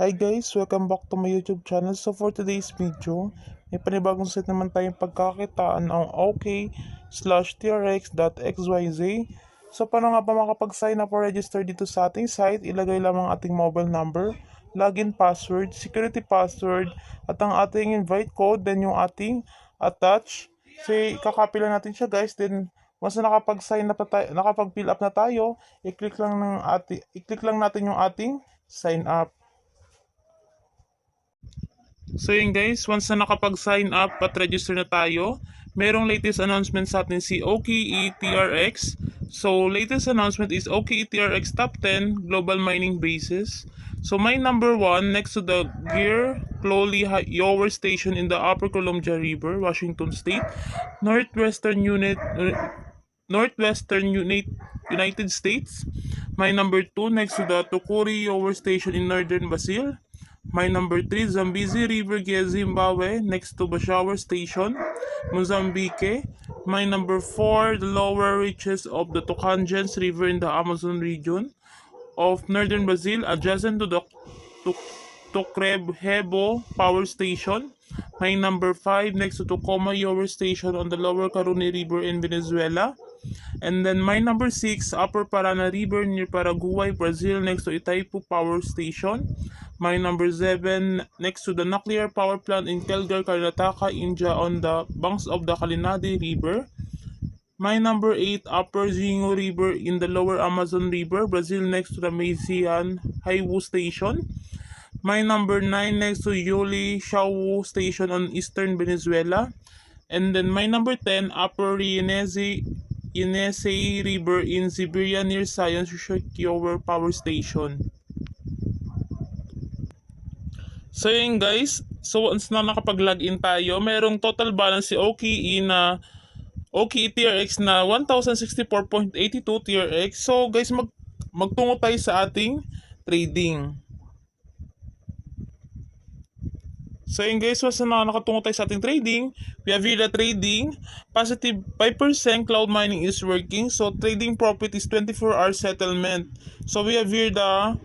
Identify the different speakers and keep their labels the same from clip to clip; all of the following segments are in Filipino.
Speaker 1: Hi guys, welcome back to my YouTube channel. So for today's video, may panibagong set naman tayong pagkakitaan ng OK/TRX.xyz. So paano nga ba makapag-sign up or register dito sa ating site? Ilagay lamang ating mobile number, login password, security password, at ang ating invite code, then yung ating attach. So ikakopy lang natin siya guys, then once na nakapag-sign up na tayo, nakapag-fill up na tayo, i-click lang natin yung ating sign up. So yun guys, once na nakapag-sign up at register na tayo, merong latest announcement sa atin si OKETRX. So latest announcement is OKETRX Top 10 Global Mining Bases. So my number 1 next to the Gear Cloley Yower Station in the Upper Columbia River, Washington State, United States. My number 2 next to the Tukuri Yower Station in Northern Brazil. My number 3, Zambezi River, Zimbabwe, next to Bashawer Station, Mozambique. My number 4, the lower reaches of the Tocantins River in the Amazon region of northern Brazil, adjacent to the Tocrevhebo Power Station. My number 5, next to Tocoma Yower Station on the lower Caroni River in Venezuela. And then my number 6, Upper Parana River near Paraguay, Brazil, next to Itaipu Power Station. My number 7, next to the nuclear power plant in Kelgar, Karnataka, India, on the banks of the Kalinadi River. My number 8, Upper Zingo River in the lower Amazon River, Brazil, next to the Maisian Haiwu Station. My number 9, next to Yuli Shawu Station on eastern Venezuela. And then my number 10, Upper Yenisei River in Siberia near Science Yower Power Station. So yun guys, so once na nakapag-login tayo, merong total balance si OKE na OKE TRX na 1064.82 TRX. So guys, magtungo tayo sa ating trading. So yun guys, once na nakatungo tayo sa ating trading, we have here the trading, positive 5% cloud mining is working. So trading profit is 24-hour settlement. So we have here the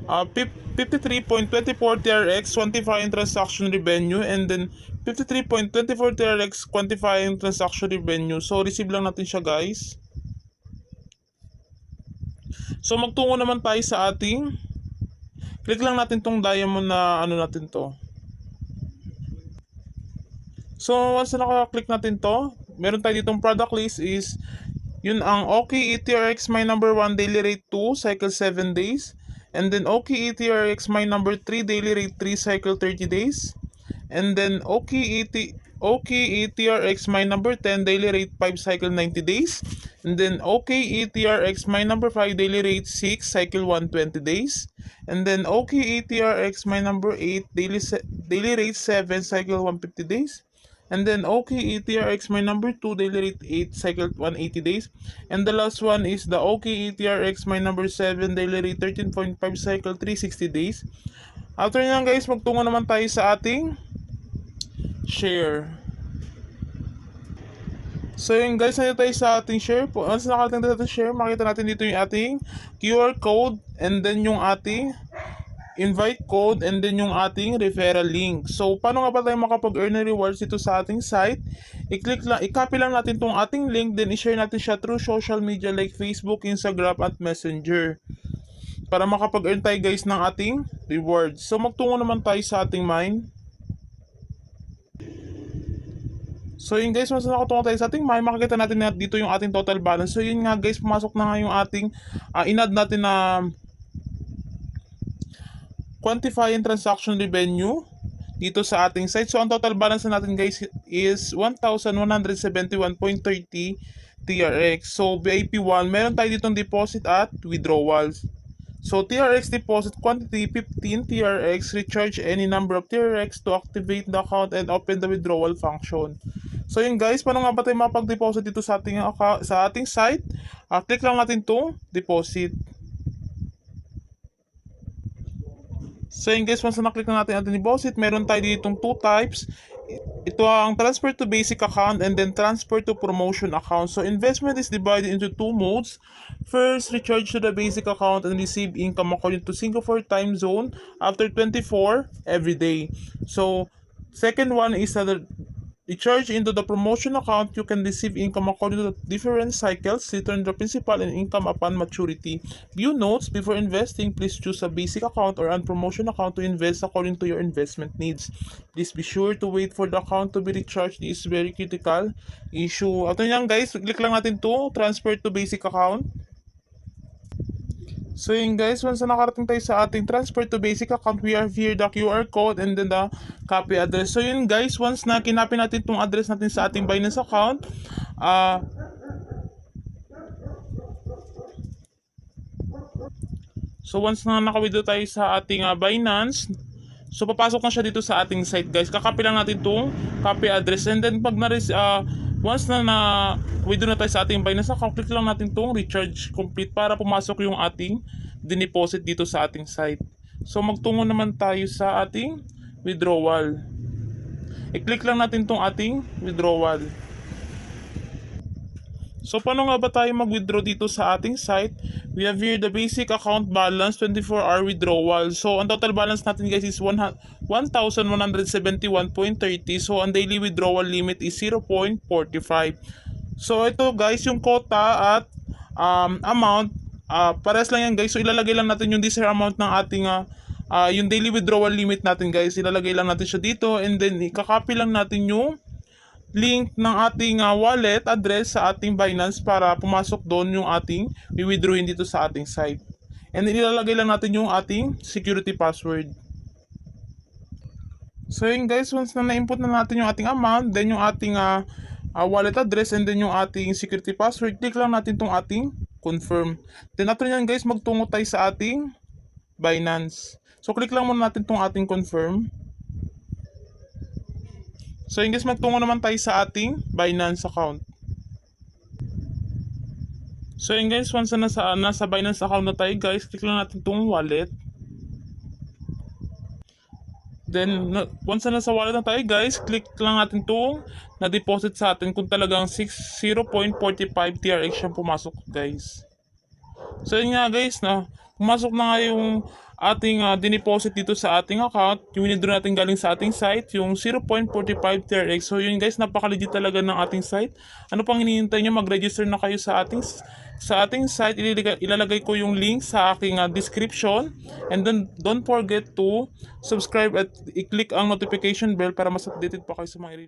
Speaker 1: 53.24 TRX quantifying transaction revenue, and then 53.24 TRX quantifying transaction revenue. So receive lang natin siya guys. So magtungo naman tayo sa ating, click lang natin tong diamond na ano natin to. So once na naka-click natin to, meron tayo ditong product list is yun ang OKETRX my number 1 daily rate 2 cycle 7 days. And then OKETRX my number 3 daily rate 3 cycle 30 days. And then OKETRX my number 10 daily rate 5 cycle 90 days. And then OKETRX my number 5 daily rate 6 cycle 120 days. And then OKETRX my number 8 daily rate 7 cycle 150 days. And then OKETRX my number 2 daily rate 8 cycle 180 days. And the last one is the OKETRX my number 7 daily rate 13.5 cycle 360 days. After nyan guys, magtungo naman tayo sa ating share. So yun guys, nandito tayo sa ating share. Once nakarating tayo sa share, makita natin dito yung ating QR code, and then yung ating invite code, and then yung ating referral link. So paano nga ba tayo makapag-earn ng rewards dito sa ating site? I-copy lang natin tong ating link, then i-share natin siya through social media like Facebook, Instagram, at Messenger para makapag-earn tayo guys ng ating rewards. So magtungo naman tayo sa ating mine. So yun guys, once nakatungo tayo sa ating mine, makikita natin na dito yung ating total balance. So yun nga guys, pumasok na nga yung ating in-add natin na quantifying transaction revenue dito sa ating site. So ang total balance natin guys is 1,171.30 TRX. So VIP 1, meron tayo ditong deposit at withdrawals. So TRX deposit quantity 15 TRX, recharge any number of TRX to activate the account and open the withdrawal function. So yun guys, paano nga ba tayo mapag-deposit dito sa ating site? Click lang natin itong deposit. So yun guys, once na-click na natin ating deposit, meron tayo ditong 2 types, ito ang transfer to basic account and then transfer to promotion account. So investment is divided into two modes. First, recharge to the basic account and receive income according to Singapore time zone after 24 every day. So second one is recharge into the promotion account. You can receive income according to different cycles, return the principal and income upon maturity. View notes before investing. Please choose a basic account or a promotion account to invest according to your investment needs. Please be sure to wait for the account to be recharged. This is very critical issue. Ito yan guys, click lang natin to transfer to basic account. So yun guys, once na nakarating tayo sa ating transfer to basic account, we have here the QR code and then the copy address. So yun guys, once na kinopy natin itong address natin sa ating Binance account, so once na naka-withdraw tayo sa ating Binance, so papasok na siya dito sa ating site guys. Kakopy lang natin itong copy address and then pag once na withdraw na tayo sa ating Binance account, click lang natin itong recharge complete para pumasok yung ating dineposit dito sa ating site. So magtungo naman tayo sa ating withdrawal. I-click lang natin itong ating withdrawal. So paano nga ba tayo mag-withdraw dito sa ating site? We have here the basic account balance, 24-hour withdrawal. So ang total balance natin guys is 1,171.30. So ang daily withdrawal limit is 0.45. So ito guys, yung quota at amount, pares lang yan guys. So ilalagay lang natin yung desired amount ng ating yung daily withdrawal limit natin guys. Ilalagay lang natin siya dito and then ikakopy lang natin yung link ng ating wallet address sa ating Binance para pumasok doon yung ating i-withdrawin dito sa ating site. And then ilalagay lang natin yung ating security password. So yun guys, once na na-input na natin yung ating amount, then yung ating wallet address and then yung ating security password, click lang natin tong ating confirm. Then after nyan guys, magtungo tayo sa ating Binance. So click lang muna natin tong ating confirm. So yun guys, magtungo naman tayo sa ating Binance account. So yun guys, once na nasa Binance account na tayo guys, click lang natin itong wallet. Then once na nasa wallet na tayo guys, click lang natin itong na-deposit sa atin kung talagang 0.45 TRX siyang pumasok guys. So yun nga guys, pumasok na nga yung ating dineposit dito sa ating account, yung withdraw natin galing sa ating site, yung 0.45 TRX. So yun guys, napaka-legit talaga ng ating site. Ano pang hinihintay nyo? Mag-register na kayo sa ating site. Ilalagay ko yung link sa aking description. And then don't forget to subscribe at i-click ang notification bell para mas updated pa kayo sa mga